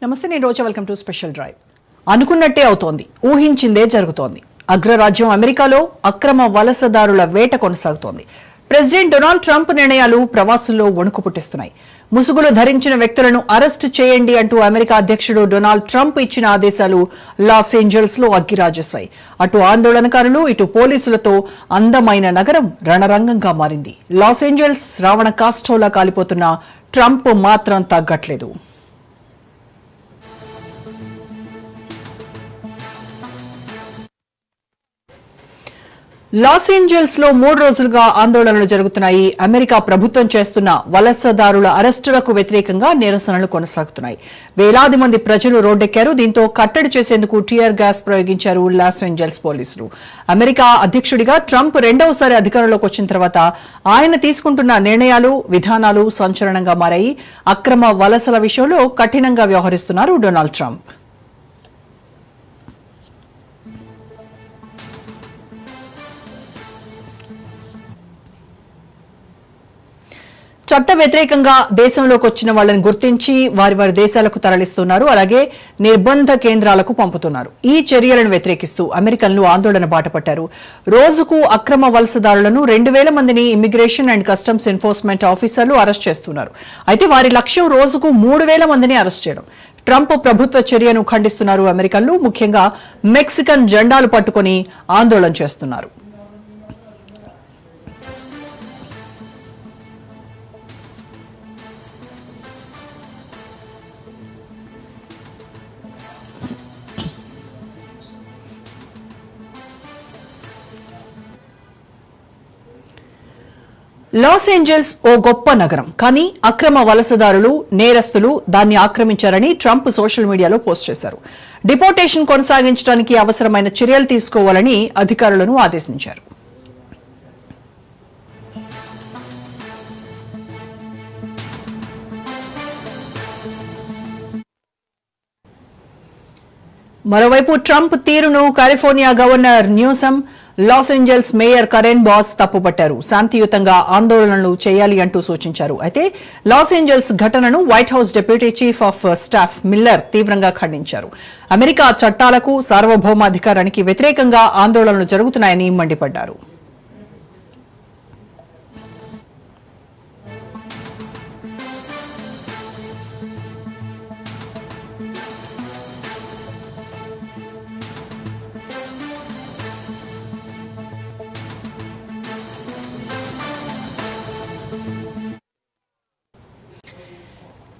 నమస్తే, నేను Roja. Welcome to special drive. అనుకున్నట్టే అవుతోంది, ఊహించిందే జరుగుతోంది. అగ్రరాజ్యం అమెరికాలో అక్రమ వలసదారుల వేట కొనసాగుతోంది. ప్రెసిడెంట్ డొనాల్డ్ ట్రంప్ నిర్ణయాలు ప్రవాసుల్లో వణుకు పుట్టిస్తున్నాయి. ముసుగులు ధరించిన వ్యక్తులను అరెస్టు చేయండి అంటూ అమెరికా అధ్యక్షుడు డొనాల్డ్ ట్రంప్ ఇచ్చిన ఆదేశాలు లాస్ ఏంజల్స్ లో అగ్గిరాజేశాయి. అటు ఆందోళనకారులు, ఇటు పోలీసులతో అందమైన నగరం రణరంగంగా మారింది. లాస్ ఏంజల్స్ శ్రావణ కాష్టంలా కాలిపోతున్న ట్రంప్ మాత్రం తగ్గట్లేదు. లాస్ ఏంజల్స్ లో 3 రోజులుగా ఆందోళనలు జరుగుతున్నాయి. అమెరికా ప్రభుత్వం చేస్తున్న వలసదారుల అరెస్టులకు వ్యతిరేకంగా నిరసనలు కొనసాగుతున్నాయి. వేలాది మంది ప్రజలు రోడ్డెక్కారు. దీంతో కట్టడి చేసేందుకు టియర్ గ్యాస్ ప్రయోగించారు లాస్ ఏంజల్స్ పోలీసులు. అమెరికా అధ్యక్షుడిగా ట్రంప్ రెండవసారి అధికారంలోకి వచ్చిన తర్వాత ఆయన తీసుకుంటున్న నిర్ణయాలు, విధానాలు సంచలనంగా మారాయి. అక్రమ వలసల విషయంలో కఠినంగా వ్యవహరిస్తున్నారు డొనాల్డ్ ట్రంప్. చట్ట వ్యతిరేకంగా దేశంలోకి వచ్చిన వాళ్ళని గుర్తించి వారి వారి దేశాలకు తరలిస్తున్నారు. అలాగే నిర్బంధ కేంద్రాలకు పంపుతున్నారు. ఈ చర్యలను వ్యతిరేకిస్తూ అమెరికన్లు ఆందోళన బాటపట్టారు. రోజుకు అక్రమ వలసదారులను 2000 మందిని ఇమ్మిగ్రేషన్ అండ్ కస్టమ్స్ ఎన్ఫోర్స్మెంట్ ఆఫీసర్లు అరెస్ట్ చేస్తున్నారు. అయితే వారి లక్ష్యం రోజుకు 3000 మందిని అరెస్ట్ చేయడం. ట్రంప్ ప్రభుత్వ చర్యను ఖండిస్తున్నారు అమెరికన్లు. ముఖ్యంగా మెక్సికన్ జెండాలు పట్టుకుని ఆందోళన చేస్తున్నారు. లాస్ ఏంజల్స్ ఓ గొప్ప నగరం, కానీ అక్రమ వలసదారులు, నేరస్తులు దాన్ని ఆక్రమించారని ట్రంప్ సోషల్ మీడియాలో పోస్ట్ చేశారు. డిపోర్టేషన్ కొనసాగించడానికి అవసరమైన చర్యలు తీసుకోవాలని అధికారులను ఆదేశించారు. మరోవైపు ట్రంప్ తీరును California governor Newsom, Los Angeles mayor Karen Bass తప్పుపట్టారు. శాంతియుతంగా ఆందోళనలు చేయాలి అంటూ సూచించారు. అయితే లాస్ ఏంజల్స్ ఘటనను White House deputy chief of staff Miller తీవ్రంగా ఖండించారు. అమెరికా చట్టాలకు, సార్వభౌమాధికారానికి వ్యతిరేకంగా ఆందోళనలు జరుగుతున్నాయని మండిపడ్డారు.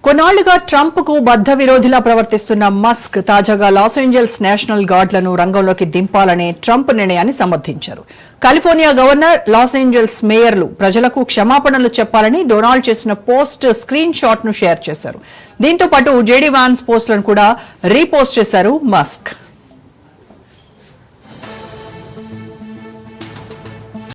కొన్నాళ్లుగా ట్రంప్ కు బద్ద విరోధిలా ప్రవర్తిస్తున్న మస్క్ తాజాగా లాస్ ఏంజల్స్ నేషనల్ గార్డులను రంగంలోకి దింపాలనే ట్రంప్ నిర్ణయాన్ని సమర్థించారు. కాలిఫోర్నియా గవర్నర్, లాస్ ఏంజల్స్ మేయర్లు ప్రజలకు క్షమాపణలు చెప్పాలని డొనాల్డ్ చేసిన పోస్ట్ స్క్రీన్ షాట్ ను షేర్ చేశారు. దీంతో పాటు జేడీ వాన్స్ పోస్టులను కూడా రీపోస్ట్ చేశారు మస్క్.